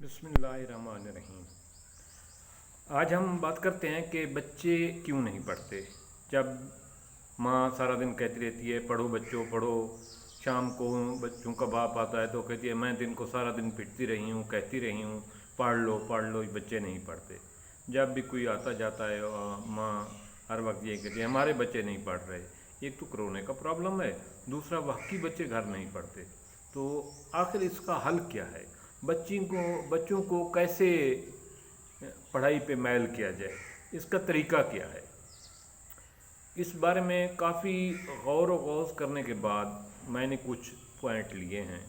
بسم اللہ الرحمن الرحیم۔ آج ہم بات کرتے ہیں کہ بچے کیوں نہیں پڑھتے۔ جب ماں سارا دن کہتی رہتی ہے پڑھو بچوں پڑھو، شام کو بچوں کا باپ آتا ہے تو کہتی ہے میں دن کو سارا دن پٹتی رہی ہوں کہتی رہی ہوں پڑھ لو، بچے نہیں پڑھتے۔ جب بھی کوئی آتا جاتا ہے ماں ہر وقت یہ کہتی ہے ہمارے بچے نہیں پڑھ رہے۔ ایک تو کرونے کا پرابلم ہے، دوسرا واقعی بچے گھر نہیں پڑھتے۔ تو آخر اس کا حل کیا ہے؟ بچوں کو کیسے پڑھائی پہ میل کیا جائے، اس کا طریقہ کیا ہے؟ اس بارے میں کافی غور و غوض کرنے کے بعد میں نے کچھ پوائنٹ لیے ہیں،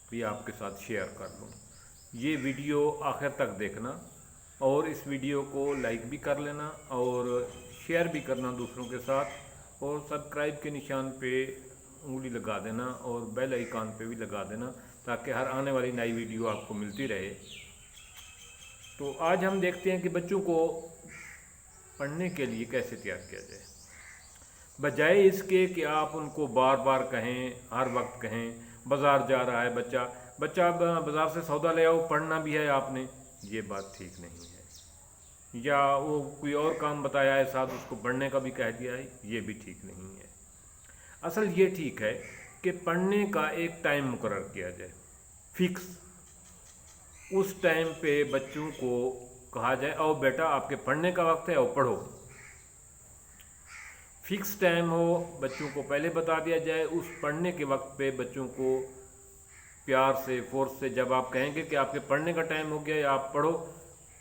بھی آپ کے ساتھ شیئر کر لوں۔ یہ ویڈیو آخر تک دیکھنا اور اس ویڈیو کو لائک بھی کر لینا اور شیئر بھی کرنا دوسروں کے ساتھ، اور سبسکرائب کے نشان پہ انگلی لگا دینا اور بیل آئیکن پہ بھی لگا دینا تاکہ ہر آنے والی نئی ویڈیو آپ کو ملتی رہے۔ تو آج ہم دیکھتے ہیں کہ بچوں کو پڑھنے کے لیے کیسے تیار کیا جائے، بجائے اس کے کہ آپ ان کو بار بار کہیں، ہر وقت کہیں بازار جا رہا ہے بچہ بازار سے سودا لے آؤ، پڑھنا بھی ہے آپ نے۔ یہ بات ٹھیک نہیں ہے۔ یا وہ کوئی اور کام بتایا ہے ساتھ اس کو پڑھنے کا بھی کہہ دیا ہے، یہ بھی ٹھیک نہیں ہے۔ اصل یہ ٹھیک ہے کہ پڑھنے کا ایک ٹائم مقرر کیا جائے، فکس۔ اس ٹائم پہ بچوں کو کہا جائے آؤ بیٹا آپ کے پڑھنے کا وقت ہے، آؤ پڑھو۔ فکس ٹائم ہو، بچوں کو پہلے بتا دیا جائے۔ اس پڑھنے کے وقت پہ بچوں کو پیار سے فورس سے جب آپ کہیں گے کہ آپ کے پڑھنے کا ٹائم ہو گیا یا آپ پڑھو،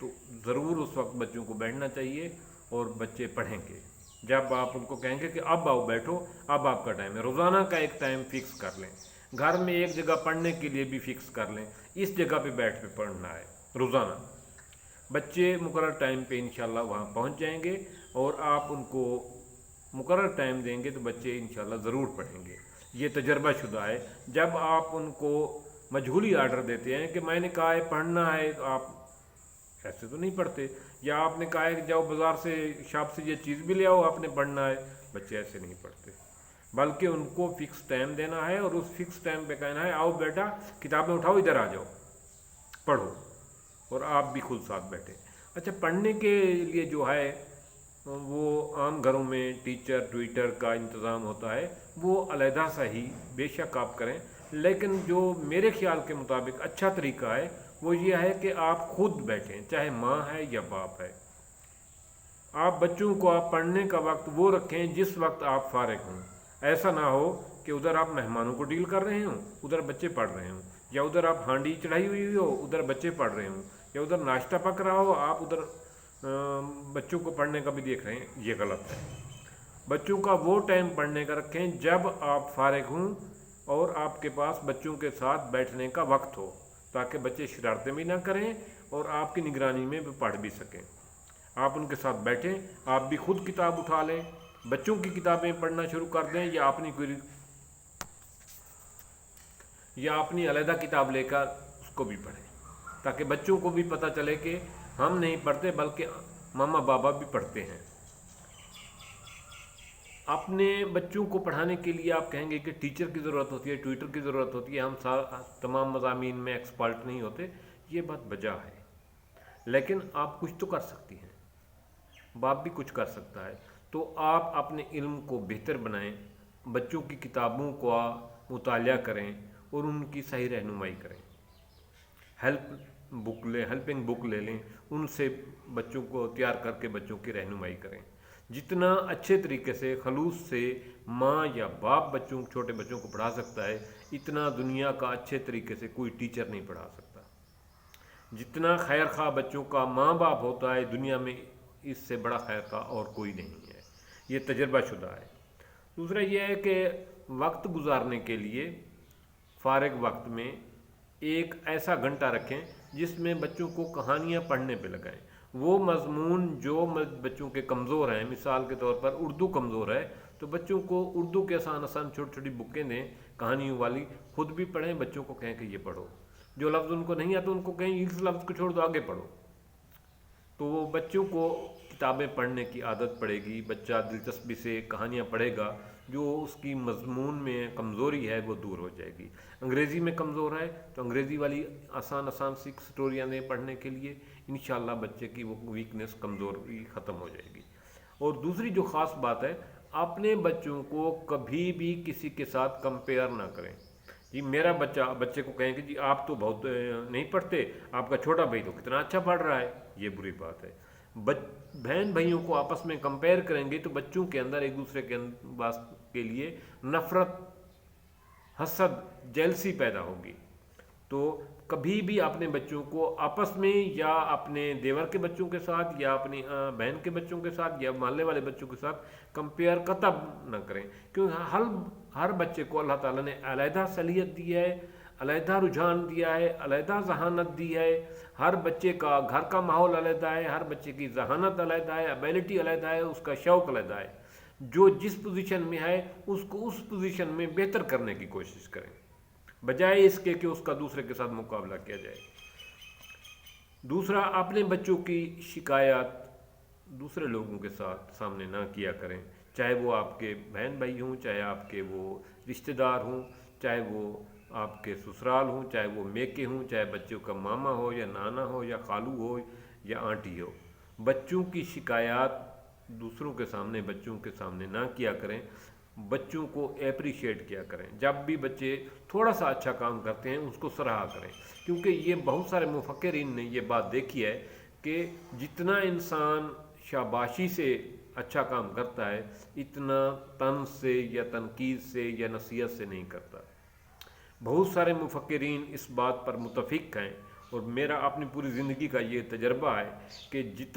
تو ضرور اس وقت بچوں کو بیٹھنا چاہیے اور بچے پڑھیں گے۔ جب آپ ان کو کہیں گے کہ اب آؤ بیٹھو، اب آپ کا ٹائم ہے، روزانہ کا ایک ٹائم فکس کر لیں۔ گھر میں ایک جگہ پڑھنے کے لیے بھی فکس کر لیں، اس جگہ پہ بیٹھ کے پڑھنا ہے روزانہ۔ بچے مقرر ٹائم پہ انشاءاللہ وہاں پہنچ جائیں گے اور آپ ان کو مقرر ٹائم دیں گے تو بچے انشاءاللہ ضرور پڑھیں گے۔ یہ تجربہ شدہ ہے۔ جب آپ ان کو مجہولی آرڈر دیتے ہیں کہ میں نے کہا ہے پڑھنا ہے تو آپ ایسے تو نہیں پڑھتے، یا آپ نے کہا ہے کہ جاؤ بازار سے شاپ سے یہ چیز بھی لے آؤ آپ نے پڑھنا ہے، بچے ایسے نہیں پڑھتے۔ بلکہ ان کو فکس ٹائم دینا ہے اور اس فکس ٹائم پہ کہنا ہے آؤ بیٹا کتابیں اٹھاؤ ادھر آ جاؤ پڑھو، اور آپ بھی خود ساتھ بیٹھے۔ اچھا، پڑھنے کے لیے جو ہے وہ عام گھروں میں ٹیچر ٹویٹر کا انتظام ہوتا ہے، وہ علیحدہ سا ہی بے شک آپ کریں، لیکن جو میرے خیال کے مطابق اچھا طریقہ ہے وہ یہ ہے کہ آپ خود بیٹھیں، چاہے ماں ہے یا باپ ہے۔ آپ بچوں کو آپ پڑھنے کا وقت وہ رکھیں جس وقت آپ فارغ ہوں۔ ایسا نہ ہو کہ ادھر آپ مہمانوں کو ڈیل کر رہے ہوں، ادھر بچے پڑھ رہے ہوں، یا ادھر آپ ہانڈی چڑھائی ہوئی ہو ادھر بچے پڑھ رہے ہوں، یا ادھر ناشتہ پک رہا ہو آپ ادھر بچوں کو پڑھنے کا بھی دیکھ رہے ہیں۔ یہ غلط ہے۔ بچوں کا وہ ٹائم پڑھنے کا رکھیں جب آپ فارغ ہوں اور آپ کے پاس بچوں کے ساتھ بیٹھنے کا وقت ہو، تاکہ بچے شرارتیں بھی نہ کریں اور آپ کی نگرانی میں بھی پڑھ بھی سکیں۔ آپ ان کے ساتھ بیٹھیں، آپ بھی خود کتاب اٹھا لیں، بچوں کی کتابیں پڑھنا شروع کر دیں، یا اپنی علیحدہ کتاب لے کر اس کو بھی پڑھیں، تاکہ بچوں کو بھی پتہ چلے کہ ہم نہیں پڑھتے بلکہ ماما بابا بھی پڑھتے ہیں۔ اپنے بچوں کو پڑھانے کے لیے آپ کہیں گے کہ ٹیچر کی ضرورت ہوتی ہے، ٹویٹر کی ضرورت ہوتی ہے، ہم تمام مضامین میں ایکسپرٹ نہیں ہوتے، یہ بات بجا ہے۔ لیکن آپ کچھ تو کر سکتی ہیں، باپ بھی کچھ کر سکتا ہے۔ تو آپ اپنے علم کو بہتر بنائیں، بچوں کی کتابوں کا مطالعہ کریں اور ان کی صحیح رہنمائی کریں۔ ہیلپنگ بک لے لیں، ان سے بچوں کو تیار کر کے بچوں کی رہنمائی کریں۔ جتنا اچھے طریقے سے خلوص سے ماں یا باپ چھوٹے بچوں کو پڑھا سکتا ہے، اتنا دنیا کا اچھے طریقے سے کوئی ٹیچر نہیں پڑھا سکتا۔ جتنا خیر خواہ بچوں کا ماں باپ ہوتا ہے دنیا میں، اس سے بڑا خیر خواہ اور کوئی نہیں ہے۔ یہ تجربہ شدہ ہے۔ دوسرا یہ ہے کہ وقت گزارنے کے لیے فارغ وقت میں ایک ایسا گھنٹہ رکھیں جس میں بچوں کو کہانیاں پڑھنے پہ لگائیں۔ وہ مضمون جو بچوں کے کمزور ہیں، مثال کے طور پر اردو کمزور ہے تو بچوں کو اردو کے آسان چھوٹی چھوٹی بکیں دیں کہانیوں والی، خود بھی پڑھیں، بچوں کو کہیں کہ یہ پڑھو۔ جو لفظ ان کو نہیں آتے ان کو کہیں اس لفظ کو چھوڑ دو آگے پڑھو، تو وہ بچوں کو کتابیں پڑھنے کی عادت پڑے گی۔ بچہ دلچسپی سے کہانیاں پڑھے گا جو اس کی مضمون میں کمزوری ہے وہ دور ہو جائے گی. انگریزی میں کمزور ہے تو انگریزی والی آسان آسان سی سٹوریاں دیں پڑھنے کے لیے, انشاءاللہ بچے کی وہ ویکنیس کمزوری ختم ہو جائے گی. اور دوسری جو خاص بات ہے, اپنے بچوں کو کبھی بھی کسی کے ساتھ کمپیئر نہ کریں. جی میرا بچے کو کہیں کہ جی آپ تو بہت نہیں پڑھتے, آپ کا چھوٹا بھائی تو کتنا اچھا پڑھ رہا ہے, یہ بری بات ہے. بہن بھائیوں کو آپس میں کمپیئر کریں گے تو بچوں کے اندر ایک دوسرے کے لیے نفرت, حسد, جیلسی پیدا ہوگی. تو کبھی بھی اپنے بچوں کو آپس میں یا اپنے دیور کے بچوں کے ساتھ یا اپنی بہن کے بچوں کے ساتھ یا محلے والے بچوں کے ساتھ کمپیئر قطب نہ کریں, کیونکہ ہر بچے کو اللہ تعالیٰ نے علیحدہ صلاحیت دی ہے, علیحدہ رجحان دیا ہے, علیحدہ ذہانت دی ہے. ہر بچے کا گھر کا ماحول علیحدہ ہے, ہر بچے کی ذہانت علیحدہ ہے, ابیلٹی علیحدہ ہے, اس کا شوق علیحدہ ہے. جو جس پوزیشن میں ہے اس کو اس پوزیشن میں بہتر کرنے کی کوشش کریں, بجائے اس کے کہ اس کا دوسرے کے ساتھ مقابلہ کیا جائے. دوسرا, اپنے بچوں کی شکایات دوسرے لوگوں کے سامنے نہ کیا کریں, چاہے وہ آپ کے بہن بھائی ہوں, چاہے آپ کے وہ رشتہ دار ہوں, چاہے وہ آپ کے سسرال ہوں, چاہے وہ میکے ہوں, چاہے بچوں کا ماما ہو یا نانا ہو یا خالو ہو یا آنٹی ہو. بچوں کی شکایات دوسروں کے سامنے, بچوں کے سامنے نہ کیا کریں. بچوں کو اپریشیٹ کیا کریں. جب بھی بچے تھوڑا سا اچھا کام کرتے ہیں اس کو سراہا کریں, کیونکہ یہ بہت سارے مفکرین نے یہ بات دیکھی ہے کہ جتنا انسان شاباشی سے اچھا کام کرتا ہے اتنا طنز سے یا تنقید سے یا نصیحت سے نہیں کرتا. بہت سارے مفکرین اس بات پر متفق ہیں, اور میرا اپنی پوری زندگی کا یہ تجربہ ہے کہ جتنا